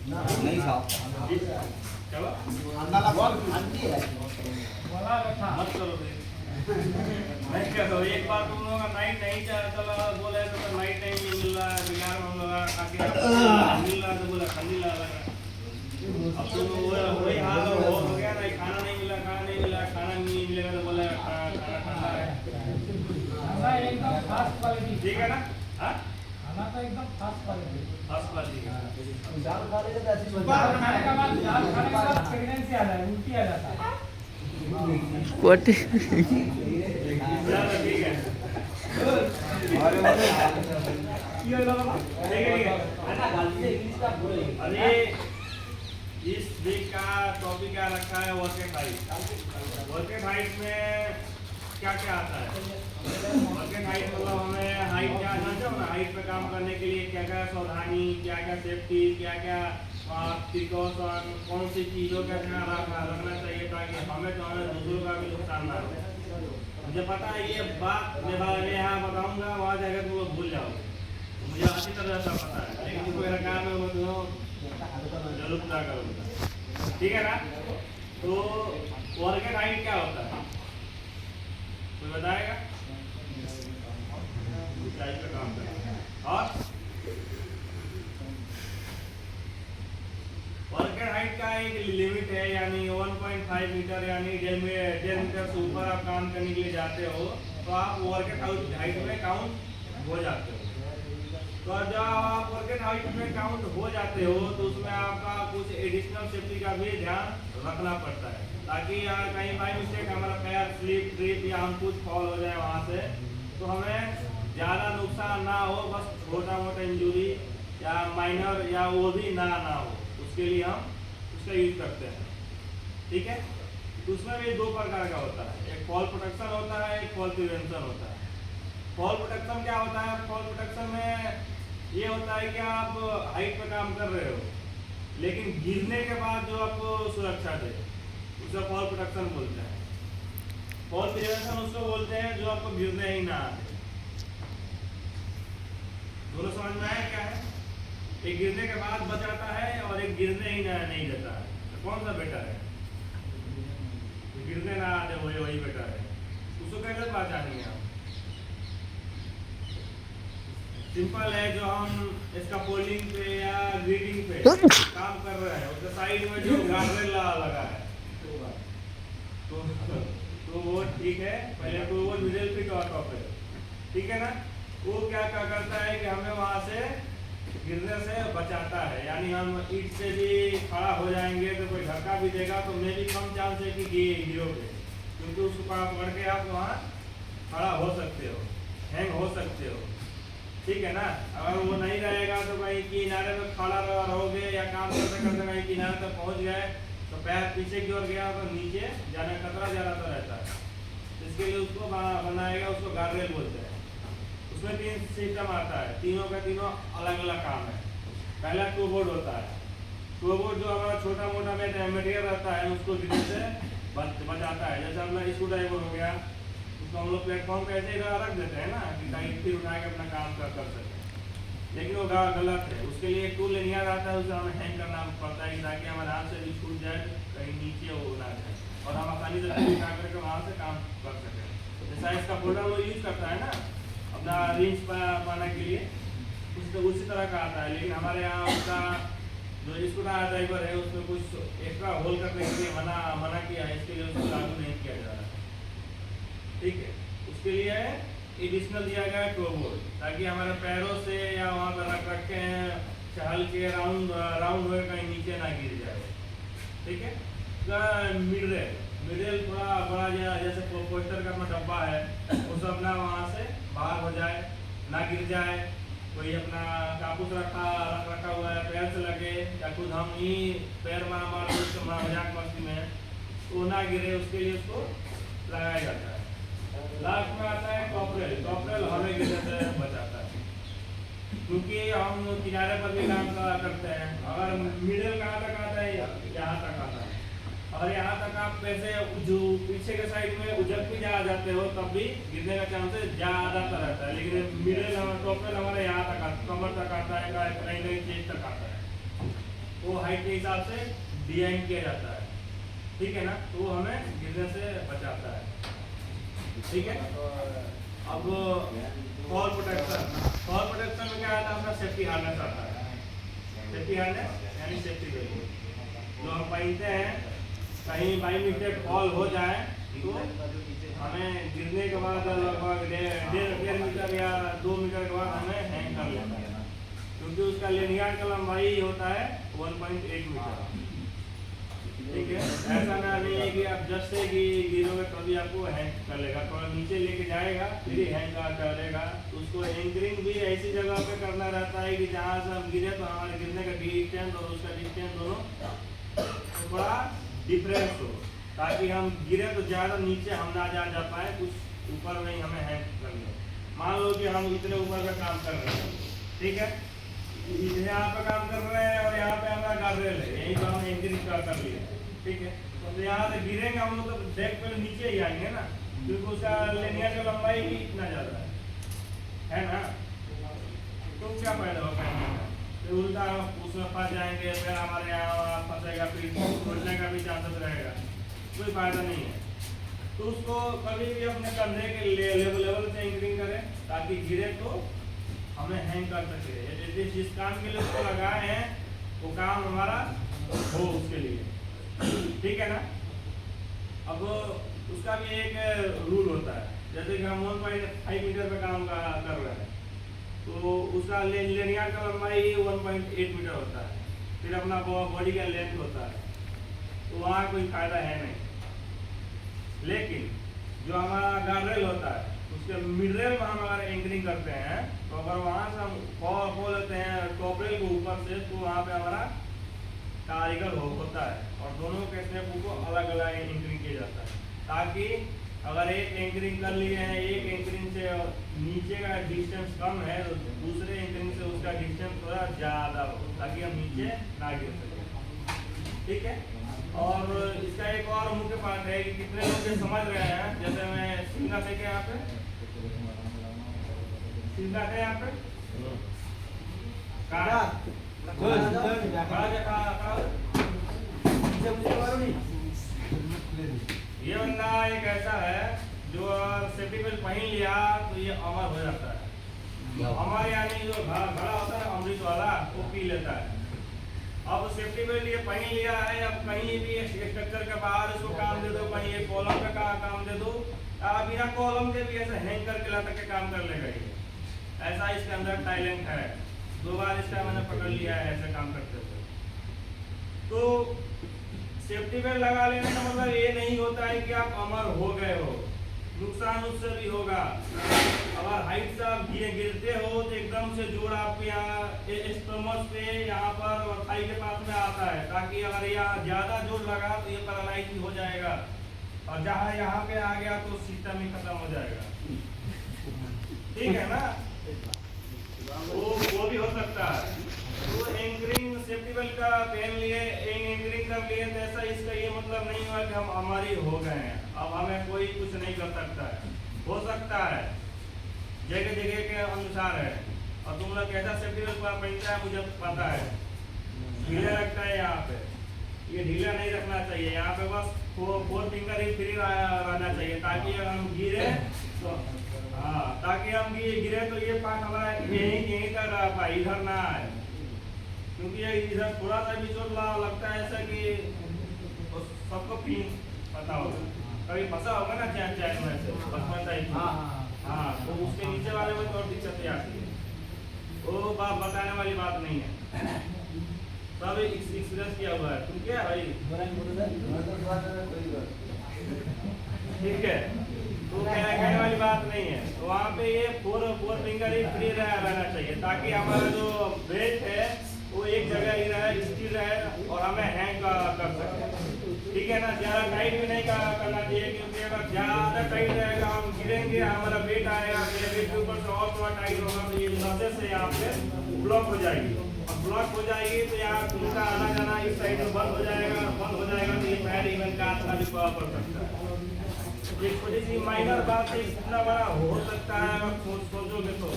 नहीं साहब चलो अंदाला बहुत अंधी है मत करो नहीं क्या तो एक बार तुम लोगों का नाइट नहीं चला बोले तो नाइट टाइम नहीं मिल रहा है बिगाड़ में लगा आके मिल रहा तो बोला ठंडी लगा अब तो वही हाल हो गया ना खाना नहीं मिला खाना नहीं मिलेगा तो बोला खाना ठंडा है एकदम फास्ट क्वालिटी ठीक है ना हाँ खाना तो एकदम फास्ट क्वालिटी दाल खा लेते तो ऐसी दाल खाने के बाद प्रेगनेंसी आ जाए उल्टी आ जाता है What? चलो ठीक है ये लोग ठीक है इंग्लिश का बोले अरे इस वीक का टॉपिक क्या रखा है वर्केट हाइट में क्या क्या आता है वर्केट हाइट मतलब हमें हाइट क्या जानते हो ना हाइट पे काम करने के लिए क्या क्या सावधानी क्या क्या सेफ्टी क्या क्या प्रिकॉशन कौन सी चीज़ों का ध्यान रखना चाहिए ताकि हमें तो हमें दूसरों का भी नुकसान ना हो मुझे पता है ये बात मैं यहाँ बताऊंगा वहाँ जाकर तुम लोग भूल जाओगे मुझे अच्छी तरह से पता है लेकिन कोई काम है वो जरूर पूरा करूँगा ठीक है ना तो वर्केट हाइट क्या होता है कोई बताएगा ऊंचाई पे काम करेगा और वर्केट हाइट का एक लिमिट है यानी 1.5 मीटर यानी 10 मीटर से ऊपर आप काम करने के लिए जाते हो तो आप वर्केट हाइट में काउंट हो जाते हो तो जब आप वर्केट हाइट में काउंट हो जाते हो तो उसमें आपका कुछ एडिशनल सेफ्टी का भी ध्यान रखना पड़ता है ताकि कहीं बाई मिस्टेक हमारा पैर स्लिप ट्रिप या हम कुछ फॉल हो जाए वहाँ से तो हमें ज़्यादा नुकसान ना हो बस छोटा मोटा इंजरी या माइनर या वो भी ना हो उसके लिए हम उसका यूज करते हैं ठीक है तो उसमें भी दो प्रकार का होता है एक फॉल प्रोटेक्शन होता है एक फॉल प्रिवेंशन होता है फॉल प्रोटेक्शन क्या होता है फॉल प्रोटेक्शन में ये होता है कि आप हाइट पे काम कर रहे हो लेकिन गिरने के बाद जो आपको सुरक्षा दे उसे फॉल प्रोटेक्शन बोलते हैं फॉल प्रिवेंशन उसको बोलते हैं जो आपको गिरने ही ना आए दोनों समझ में आया क्या है एक गिरने के बाद बचाता है और एक गिरने ही ना नहीं देता है तो कौन सा बेटर है गिरने ना आते वही बेटर है उसको कैसे पहचानेंगे आप सिंपल है जो हम इसका फोल्डिंग पे या ग्रीडिंग पे काम कर रहे हैं उसके साइड में जो गार्डरेल लगा है तो वो ठीक है पहले तो वो मिडिल फिट और टॉप है ठीक है ना वो क्या करता है कि हमें वहां से गिरने से बचाता है यानी हम ईंट से भी खड़ा हो जाएंगे तो कोई धक्का भी देगा तो मे भी कम चांस है कि गिरोगे क्योंकि उसको पकड़ के आप वहाँ खड़ा हो सकते हो हैंग हो सकते हो ठीक है ना अगर वो नहीं रहेगा तो कहीं किनारे में खड़ा रहोगे या काम करते करते कहीं किनारे तक पहुंच गए तो पैर पीछे की ओर गया तो नीचे जाने का खतरा ज़्यादा तो रहता है इसके लिए उसको बनाएगा उसको गार्डरेल बोलते हैं उसमें 3 सिस्टम आता है तीनों का तीनों अलग अलग काम है पहला टू बोर्ड होता है टू बोर्ड जो हमारा छोटा मोटा मटेरियल रहता है उसको गिरने से बचाता है जैसे अपना स्क्रू ड्राइवर हो गया उसको हम लोग प्लेटफॉर्म पे ऐसे ही रख देते हैं ना कि कहीं फिर उठा के अपना काम कर सकें लेकिन वो गलत है उसके लिए एक टूल लेने आता है उसे हमें हैंग करना पड़ता है ताकि हमारे हाथ से भी छूट जाए कहीं नीचे वो ना जाए और हम आसानी से उठा करके वहाँ से काम कर सकें जैसा इसका फोल्डर वो यूज करता है ना अपना रिंच पाने के लिए उसी तरह का आता है लेकिन हमारे यहाँ उसका जो स्क्रू ड्राइवर है उसमें कुछ एक्स्ट्रा होल करने के लिए मना किया है इसके लिए उसको लागू नहीं किया जा रहा ठीक है उसके लिए एडिशनल दिया गया है टो बोर्ड ताकि हमारे पैरों से या वहाँ पर रख के चहल के राउंड हो कहीं नीचे ना गिर जाए ठीक है मिडिल थोड़ा बड़ा जैसे पोस्टर का अपना डब्बा है उसे अपना वहाँ से बाहर हो जाए ना गिर जाए कोई अपना कापूस रखा हुआ है पैर से लगे या खुद हम ही पैर मार मजाक मस्ती में वो ना गिरे उसके लिए उसको लगाया जाता है लास्ट में आता है कॉपरेल हमें गिरने से बचाता है क्योंकि हम किनारे पर भी काम करते हैं अगर मिडिल कहाँ तक आता है यहाँ तक आता है और यहाँ तक आप वैसे जो पीछे के साइड में उजल भी जा जाते हो तब भी गिरने का चांसेस ज़्यादा रहता है लेकिन मिडिल टॉपरेल हमारे यहाँ तक कमर तक आता है कहीं चेस्ट तक आता है वो हाइट के हिसाब से डिजाइन किया जाता है, ठीक है ना, तो वो हमें गिरने से बचाता है, ठीक है। अब फॉल प्रोटेक्शन में क्या आता है, अपना सेफ्टी हार्नेस आता है। सेफ्टी हार्नेस यानी सेफ्टी बेल्ट जो हम पहनते हैं, कहीं बाई मिस्टेक फॉल हो जाए तो हमें गिरने के बाद लगभग 1.5 मीटर या 2 मीटर के बाद हमें हैंग कर लेता है, क्योंकि उसका लेनियार्ड का लंबाई होता है 1.8 मीटर, ठीक है। ऐसा ना नहीं है कि आप जस्ट से गिरोगे तभी आपको हैंग कर लेगा, थोड़ा नीचे लेके जाएगा फिर हैंग करेगा। तो उसको एंकरिंग भी ऐसी जगह पे करना रहता है कि जहाँ से हम गिरे तो हमारे गिरने का डिस्टेंस और उसका डिस्टेंस दोनों थोड़ा डिफरेंस हो, ताकि हम गिरे तो ज़्यादा नीचे हम ना जा पाए, कुछ ऊपर में ही हमें हैंग कर ले। मान लो कि हम इतने ऊपर का काम कर रहे हैं, ठीक है, यहाँ पे काम कर रहे हैं और यहाँ पे हमारा गार्डरेल है, यही तो हमने एंकरिंग कर लिया, ठीक है। तो यहाँ से गिरेंगे हम लोग तो डेक पे नीचे ही आएंगे ना, क्योंकि उसका लेनियर का लंबाई भी इतना ज़्यादा है ना, तो क्या फायदा होगा, तो उल्टा उसमें फंस जाएंगे, फिर हमारे यहाँ फंसेगा, फिर टूटने का भी चांसेस रहेगा, कोई फायदा नहीं है। तो उसको कभी भी अपने कंधे के लेवल से एंकरिंग करें, ताकि गिरे तो हमें हैंग कर सके। जिस काम के लिए उसको लगाए हैं वो काम हमारा हो उसके लिए, ठीक है ना। अब उसका भी एक रूल होता है, जैसे कि हम 1.5 मीटर पे काम कर रहे हैं, तो उसका लेनियर का लंबाई 1.8 मीटर होता है, फिर अपना बॉडी का लेंथ होता है, तो वहाँ कोई फायदा है नहीं। लेकिन जो हमारा गार्डरेल होता है उसके मिड रेल में हम अगर एंकरिंग करते हैं, तो अगर वहाँ से हम खोल लेते हैं टॉप रेल को ऊपर से, तो वहाँ पे हमारा कारीगर होता है और दोनों के स्टेप को अलग अलग एंकरिंग किया जाता है, ताकि अगर एक एंकरिंग कर लिए हैं, एक एंकरिंग से नीचे का डिस्टेंस कम है तो दूसरे एंकरिंग से उसका डिस्टेंस थोड़ा ज़्यादा हो, ताकि हम नीचे ना गिर सकें, ठीक है। और इसका एक और मुख्य पार्ट है कि कितने लोग ये समझ रहे हैं, जैसे मैं सिंगा से के यहाँ पे सिंगा के यहाँ पे ये बंदा एक ऐसा है जो सेफ्टी बेल्ट पहन लिया तो ये अमर हो जाता है। हमारे यानी जो घड़ा होता है अमृत वाला वो पी लेता है। अब सेफ्टी बेल्ट ये पहन लिया है, अब कहीं भी स्ट्रक्चर के बाहर इसको काम दे दो, कहीं एक कॉलम का काम दे दो, बिना कॉलम के भी ऐसे हैंग करके ला तक के काम कर लेगा ये, ऐसा इसके अंदर टैलेंट है। 2 बार इसका मैंने पकड़ लिया है ऐसे काम करते हुए। तो सेफ्टी बेल्ट लगा लेने का मतलब ये नहीं होता है कि आप अमर हो गए हो, नुकसान उससे भी होगा। अगर हाइट से आप गिरते हो तो एकदम से जोड़ आपके यहाँ स्टमक पे यहाँ पर और थाई के पास में आता है, ताकि अगर यहाँ ज्यादा जोड़ लगा तो ये पैरालाइज हो जाएगा, और जहाँ यहाँ पे आ गया तो सिस्टम ही खत्म हो जाएगा, ठीक है ना। वो भी हो सकता है। तो एंकरिंग सेफ्टी बेल्ट का पहन लिए, एंकरिंग कर लिए, तो ऐसा इसका ये मतलब नहीं हुआ कि हम हमारी हो गए हैं, अब हमें कोई कुछ नहीं कर सकता है। हो सकता है जगह जगह के अनुसार है, और तुम लोग कैसा सेफ्टी बेल्ट पहनता है मुझे पता है, ढीला लगता है यहाँ पे, ये ढीला नहीं रखना चाहिए, यहाँ पे बस 4 फिंगर ही फ्री रहना चाहिए, ताकि अगर हम गिरे तो ताकि हम गिरे तो ये पार्ट हमारा यहीं तक रह पाए, इधर ना आए, क्योंकि ये इधर थोड़ा सा भी चोट लगता है ऐसा कि सबको फील पता होगा, कभी फंसा होगा ना चैन में से बचपन टाइप। हाँ, तो उसके नीचे वाले में तो और दिक्कतें आती है, वो बात बताने वाली बात नहीं है, सब एक्सपीरियंस किया हुआ है। तुम क्या भाई, ठीक है, तो कहने वाली बात नहीं है। तो वहाँ पे ये 4 फिंगर ही फ्री रहना चाहिए, ताकि हमारा जो बेल्ट है वो एक जगह ही रहे, स्थिर रहे और हमें हैंग कर सके, ठीक है ना। ज़्यादा टाइट भी नहीं करना चाहिए, क्योंकि अगर ज़्यादा टाइट रहेगा हम गिरेंगे, हमारा वेट आएगा, मेरे वेट के ऊपर से और थोड़ा टाइट होगा तो ये नसें से यहाँ पे ब्लॉक हो जाएगी, और ब्लॉक हो जाएगी तो यहाँ खून का आना जाना इस साइड में बंद हो जाएगा तो ये पैर इवन काटना भी पड़ सकता है। एक छोटी सी माइनर बात से इतना बड़ा हो सकता है अगर सोचोगे तो,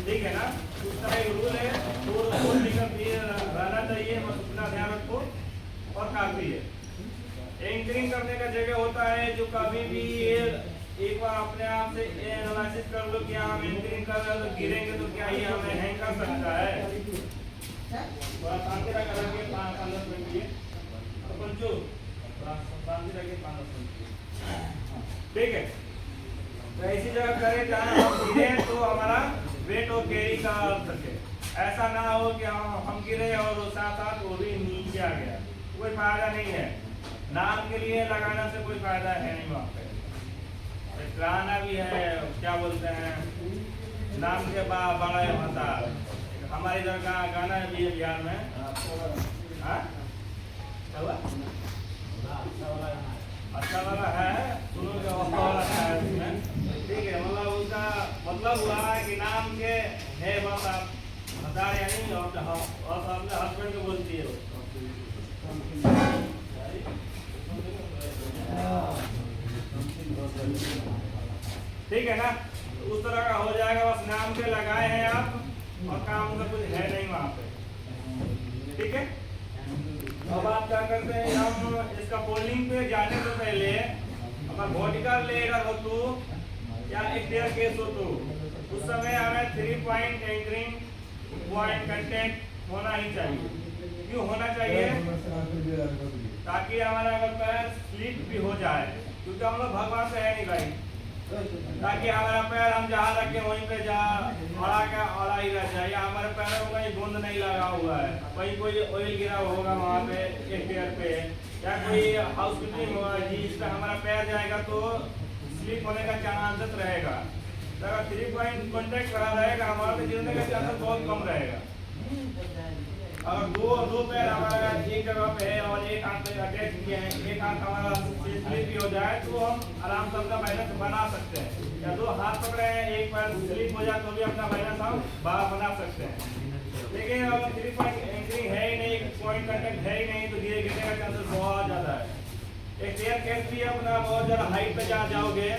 ठीक है ना। उस तरह एक रूल है, 4 फिंगर रहना चाहिए। और काफी है। एंकरिंग करने का जगह होता है जो कभी भी एक बार अपने आप से एनालिसिस कर लो कि हम एंकरिंग कर रहे हैं तो गिरेंगे तो क्या ये हमें हैंग कर सकता है। थोड़ा शांति रखा रखिए 5-10 मिनट के लिए तो पंचो थोड़ा शांति रखिए 5-10 मिनट के लिए, ठीक है। तो ऐसी जगह करें जहाँ हम गिरे तो हमारा वेट और कैरी कर सके। ऐसा ना हो कि हम गिरे और साथ साथ वो भी नीचे आ गया, कोई फायदा नहीं है। नाम के लिए लगाना से कोई फायदा है नहीं वहाँ पे। गाना भी है, क्या बोलते हैं, नाम के बड़ा होता हमारे इधर का गाना भी है बिहार में। अच्छा वाला है, सुनो जो वाला है इसमें, ठीक है। मतलब उसका मतलब हुआ है कि नाम के है बस आप बता रहे नहीं और अपने हस्बैंड को बोलती है ठीक है ना। तो उस तरह का हो जाएगा, बस नाम के लगाए हैं आप और काम का कुछ है नहीं वहाँ पे, ठीक है। अब आप क्या करते हैं, हम इसका फोल्डिंग पे जाने से पहले अगर वर्टिकल लेयर हो तो या एक स्टेयरकेस हो तो उस समय हमें 3 पॉइंट एंकरिंग पॉइंट कंटेंट होना ही चाहिए। क्यों होना चाहिए? ताकि हमारा अगर पैर स्लिप भी हो जाए, क्योंकि हम लोग भगवान से है नहीं भाई, ताकि हमारा पैर हम जहाँ रखे वहीं पे अड़ा ही रह जाए, या हमारे पैरों में कहीं गोंद नहीं लगा हुआ है, कहीं कोई ऑयल गिरा होगा वहाँ पे एक पैर पे, या कोई हाउस कीपिंग होगा जिस पे हमारा पैर जाएगा तो स्लिप होने का चांसेस रहेगा। तो अगर 3 पॉइंट कॉन्टेक्ट करा रहेगा हमारा तो गिरने का चांसेस बहुत कम रहेगा। अगर दो पैर हमारा एक जगह पे है और एक हाथ पे अटैच किए हैं, एक हाथ हमारा स्लिप भी हो जाए तो हम आराम से अपना बैलेंस बना सकते हैं, या 2 हाथ पकड़े हैं एक पैर स्लिप हो जाए तो भी अपना बैलेंस हम बना सकते हैं। लेकिन अगर 3 पॉइंट एंकरिंग है ही नहीं, पॉइंट कंटेक्ट है ही नहीं तो गिरने का चांसेस बहुत ज्यादा है। एक स्टेयरकेस भी अपना बहुत ज्यादा हाइट पे जाओगे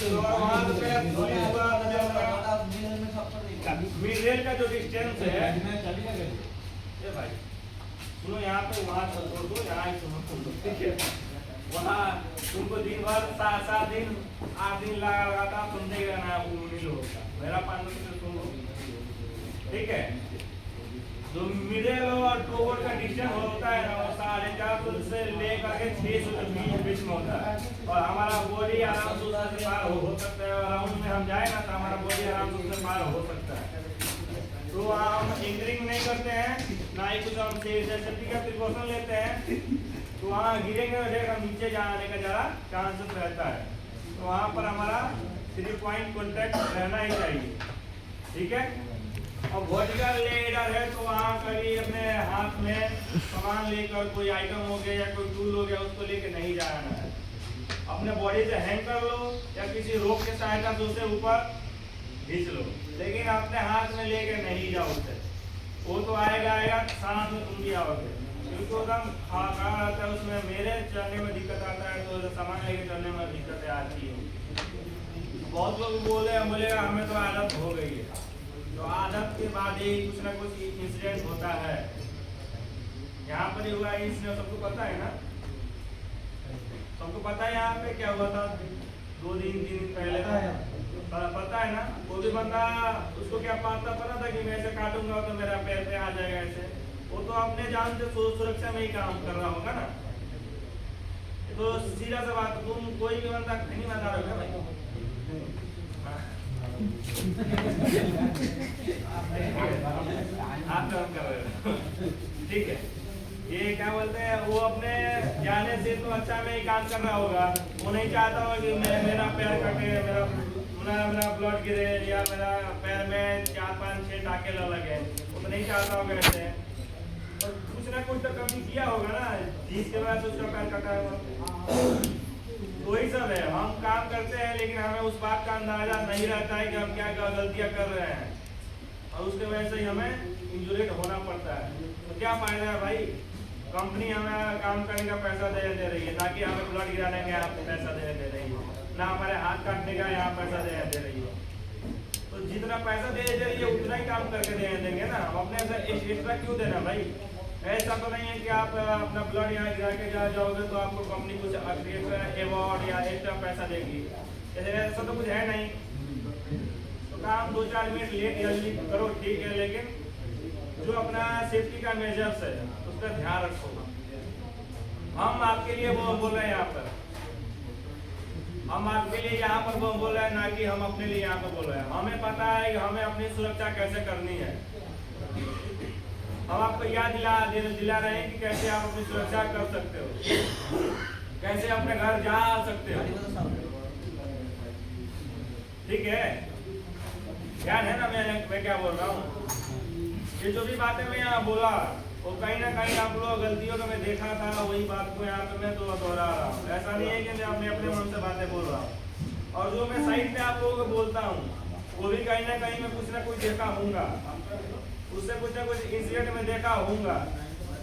तो वहाँ पे मिड रेल का जो डिस्टेंस है भाई सुनो, यहाँ पे वहाँ छोड़ दो, यहाँ ही सुनो, ठीक है। वहाँ तुमको दिन भर 7 दिन 8 दिन लगातार सुनते ही रहना है मेरा 5 मिनट से सुन लो, ठीक है। जो मिडिल और टोवर का डिस्टेंस होता है ना वो 450 से लेकर के 600 के बीच में होता है, और हमारा बॉडी आराम से उससे पार हो सकता है। राउंड में हम जाए ना तो हमारा बॉडी आराम से उससे पार हो सकता है। तो हम एंकरिंग नहीं करते हैं ना ही कुछ हम सेफ्टी का प्रिकॉशन लेते हैं, तो वहाँ गिरेंगे हम नीचे जाने का ज़्यादा चांसेस रहता है। तो वहाँ पर हमारा 3 पॉइंट कॉन्टैक्ट रहना ही चाहिए, ठीक है। और वर्टिकल लेयर है तो वहाँ कभी अपने हाथ में सामान लेकर कोई आइटम हो गया या कोई टूल हो गया उसको लेके नहीं जाना है, अपने बॉडी से हैंग कर लो या किसी रोप के सहायता से उसे ऊपर खींच लो, लेकिन अपने हाथ में लेके नहीं जाओ उसे, वो तो आएगा सांस में तुम भी आओगे, क्योंकि एकदम कहाँ रहता है उसमें। मेरे चलने में दिक्कत आता है तो सामान लेके चलने में दिक्कतें आती है। बहुत लोग बोलेगा हमें तो आदत हो गई है, तो आदत के बाद ही कुछ ना कुछ इंसिडेंट होता है। यहाँ पर हुआ इंसिडेंट सबको पता है ना, सबको पता है यहाँ पे क्या हुआ था 2 दिन 3 दिन पहले, पता है ना। वो भी बंदा उसको क्या पता था कि मैं ऐसे काटूंगा तो मेरा पैर पे आ जाएगा ऐसे, वो तो अपने जान से सुरक्षा में ही काम कर रहा होगा ना। तो सीधा सा बात, तुम कोई भी बंदा नहीं बता रहे हो भाई, आप काम कर रहे हो, ठीक है। ये क्या बोलते हैं, वो अपने जाने से तो अच्छा में ही काम कर रहा होगा, वो नहीं चाहता होगा कि मेरा पैर कटे, मेरा ब्लड गिरे या मेरा पैर में 4-5-6 टाके लगे, वो तो नहीं चाहता होगा ऐसे। और कुछ ना कुछ तो कभी किया होगा ना जिसके वजह से उसका पैर कटा होगा। वही सब है, हम काम करते हैं लेकिन हमें उस बात का अंदाजा नहीं रहता है कि हम क्या गलतियां कर रहे हैं, और उसके वजह से हमें इंजुरेट होना पड़ता है। तो क्या फायदा है भाई, कंपनी हमें काम करने का पैसा दे रही है ताकि हमें ब्लड गिराने का यहाँ पैसा दे रही है, ना हमारे हाथ काटने का यहाँ पैसा दे रही है। तो जितना पैसा दे रही है उतना ही काम करके दे देंगे ना, हम अपने से एक्स्ट्रा क्यों देना भाई। ऐसा तो नहीं है कि आप अपना ब्लड यहाँ गिरा के जाओगे तो आपको कंपनी कुछ अवार्ड या एक्स्ट्रा पैसा देगी, ऐसा तो कुछ है नहीं। तो काम 2-4 मिनट लेट जल्दी करो ठीक है, लेकिन जो अपना सेफ्टी का मेजर्स है उसका ध्यान रखो। हम आपके लिए वो बोल रहे हैं यहाँ पर, हम आपके लिए यहाँ पर वो बोल रहे हैं, ना कि हम अपने लिए यहाँ पर बोल रहे हैं। हमें पता है कि हमें अपनी सुरक्षा कैसे करनी है। हम आपको याद दिला रहे हैं कि कैसे आप अपनी सुरक्षा कर सकते हो, कैसे अपने घर जा सकते हो, ठीक है। ध्यान है ना मैं क्या बोल रहा हूँ। ये जो भी बातें मैं यहाँ बोला वो कहीं ना कहीं आप लोग गलतियों को मैं देखा था, वही बात को यहाँ पे मैं तो दोहरा रहा हूँ। ऐसा नहीं है कि मैं अपने मन से बातें बोल रहा हूँ। और जो मैं साइड में आप लोगों को बोलता हूँ वो भी कहीं ना कहीं मैं कुछ ना कुछ देखा हूँगा, उससे कुछ ना कुछ इंसिडेंट में देखा हूँगा,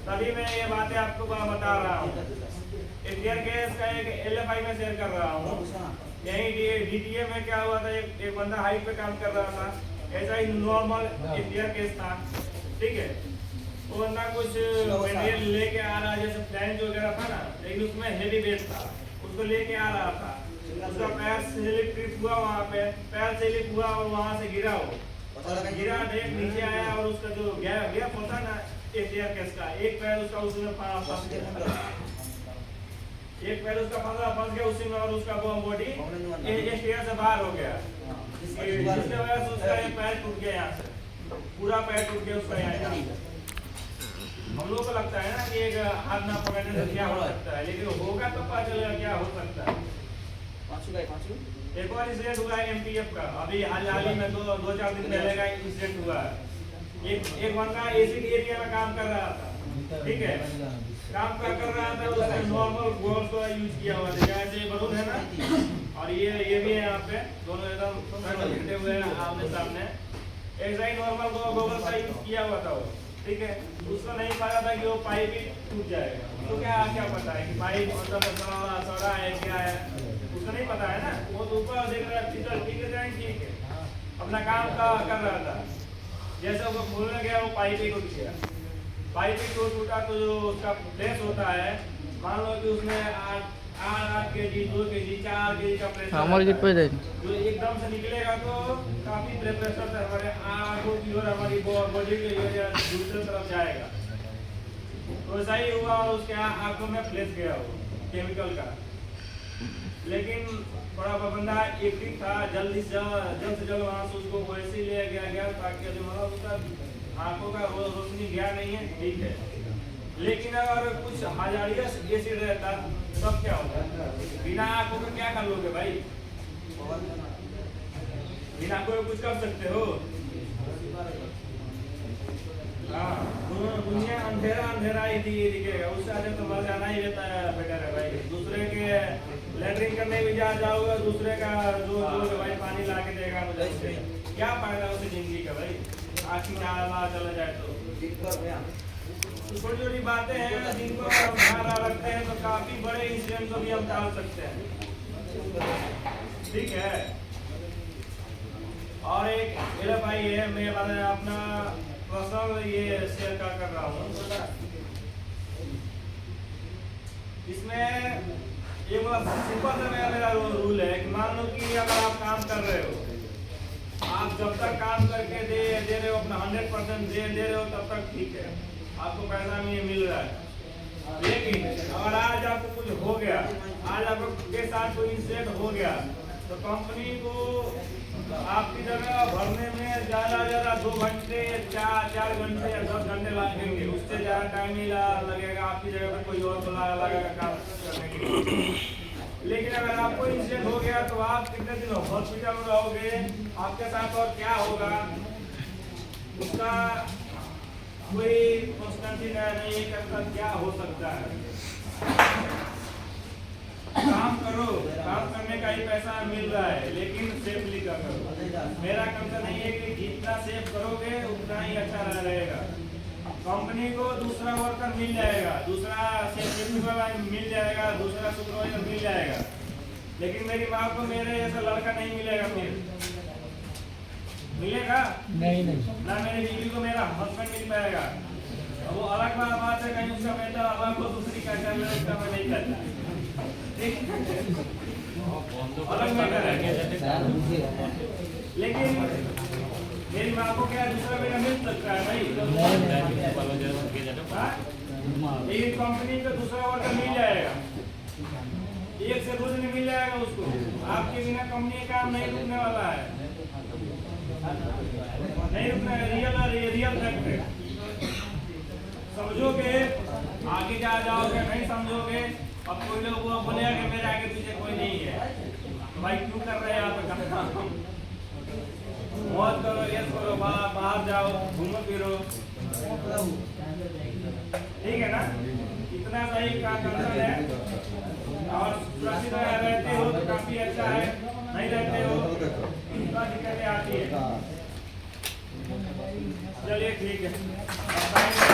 तभी मैं ये बातें आपको बता रहा हूँ। एक डियर केस का एक LFI में शेयर कर रहा हूँ। यही DTA में क्या हुआ था, एक बंदा हाइट पे काम कर रहा था, ऐसा ही नॉर्मल एक डियर केस था, ठीक है। वो बंदा कुछ मटेरियल लेके आ रहा, जैसे फ्लैंज वगैरह था ना, लेकिन उसमें हेवी वेट था, उसको लेके आ रहा था। उसका पैर स्लिप हुआ, वहाँ पे पैर स्लिप हुआ और वहाँ से गिरा। वो गिरा, डायरेक्ट नीचे आया और उसका जो गैप होता ना एक डियर केस का, एक पैर उसका उसमें फंस गया, एक पैर उसका फंस गया उसी में, और उसका बॉडी स्टेयर से बाहर हो गया, जिसकी वजह से उसका एक पैर टूट गया, यहाँ से पूरा पैर टूट गया उसका यहाँ। हम लोग को लगता है ना कि एक हाथ ना पकड़ने से क्या हो सकता है, लेकिन होगा तो पता चलेगा क्या हो सकता है। एक और इंसिडेंट हुआ है MPF का, अभी हाल ही में 2-4 दिन पहले का इंसिडेंट हुआ है। एक बंदा एसिड एरिया में काम कर रहा था, ठीक है, काम कर रहा था, उसने नॉर्मल गोल्स को यूज किया हुआ था, जैसे बलून है ना, और ये भी है यहाँ पे, दोनों एकदम लिखते हुए आमने सामने, ऐसा ही नॉर्मल गोगल का यूज किया हुआ था वो, ठीक है। उसको नहीं पता था कि वो पाइप ही टूट जाएगा, तो क्या पता है कि पाइप सड़ा है क्या है, उसको नहीं पता है ना। वो तो ऊपर देख रहा है, ठीक है, अपना काम कर रहा था, जैसे वो खोलने गया वो पाइप ही टूट गया। पाइप ही टूटा तो जो उसका प्रेस होता है, मान लो कि उसमें 8 kg, 2 kg, 4 kg का प्रेशर जो एकदम से निकलेगा तो काफी प्रेशर से हमारे आंखों की और हमारी बॉडी की दूसरी तरफ जाएगा। तो ऐसा ही हुआ और उसके आंखों में फ्लैश गया वो केमिकल का। लेकिन बड़ा बंदा एक्टिव था, जल्द से जल्द वहाँ से उसको वैसे ही ले गया ताकि मतलब उसका आंखों का रोशनी गया नहीं है, ठीक है। लेकिन अगर कुछ हजारियस एसिड रहता तब क्या होता? बिना आंखों के क्या कर लोगे भाई? बिना आंखों के कुछ कर सकते हो? हाँ, दुनिया अंधेरा ही दिखेगा, उससे आगे तो मर जाना ही रहता है, बेटर है भाई। दूसरे के लैट्रिन करने भी जाओगे, दूसरे का जो भाई पानी ला के देगा मुझे, क्या फायदा उसे जिंदगी का भाई? आखिर चला जाए तो छोटी छोटी बातें हैं जिनको हम ध्यान रखते हैं तो काफी बड़े इंसिडेंट को भी हम टाल सकते हैं, ठीक है। और एक मेरा भाई है, मैं अपना पर्सनल ये शेयर कर रहा हूँ। इसमें ये सिंपल सा मेरा रूल है कि मान लो कि अगर आप काम कर रहे हो, आप जब तक काम करके दे रहे हो अपना 100% दे रहे हो तब तक ठीक है, आपको पैसा मिल रहा है। लेकिन अगर आज आपको कुछ हो गया, आज आपके साथ कोई इंसिडेंट हो गया, तो कंपनी को आपकी जगह भरने में ज़्यादा 2 घंटे, 4 घंटे या 10 घंटे लगेंगे, उससे ज़्यादा टाइम ही लगेगा। आपकी जगह पर कोई और लगेगा काम करने के लिए। लेकिन अगर आपको इंसिडेंट हो गया तो आप कितने दिन हॉस्पिटल में रहोगे, आपके साथ और क्या होगा उसका कोई कॉन्स्टेंसी नहीं करता, क्या हो सकता है। काम करो, काम करने का ही पैसा मिल रहा है, लेकिन सेफली करो। मेरा कंसर्न नहीं है कि जितना सेफ करोगे उतना ही अच्छा रहेगा। कंपनी को दूसरा वर्कर मिल जाएगा, दूसरा सेफ्टी वाला मिल जाएगा, दूसरा सुपरवाइजर मिल जाएगा, लेकिन मेरी माँ को मेरे जैसा लड़का नहीं मिलेगा। फिर मिलेगा नहीं ना, मेरी बीवी को मेरा हस्बैंड मिल पाएगा। वो अलग बात उसका बेटा अलग हो दूसरी का कर ले उसका मैं नहीं करता ठीक अलग मैटर है लेकिन मेरी माँ को क्या दूसरा बेटा मिल सकता है भाई लेकिन कंपनी का दूसरा वर्कर मिल जाएगा एक से दो दिन मिल जाएगा उसको आपके बिना कंपनी का काम नहीं रुकने वाला है नहीं रुकना है रियल फैक्ट है समझोगे आगे जा जाओगे नहीं समझोगे अब कोई लोग वो बोलेगा कि मेरे आगे पीछे कोई नहीं है तो भाई क्यों कर रहे हैं आप मौज करो यस करो बाहर जाओ घूमो फिरो ठीक है ना इतना सही का कंसर्न है और सुरक्षित रहते हो तो काफी अच्छा है नहीं रहते हो इतना दिक्कतें आती है चलिए ठीक है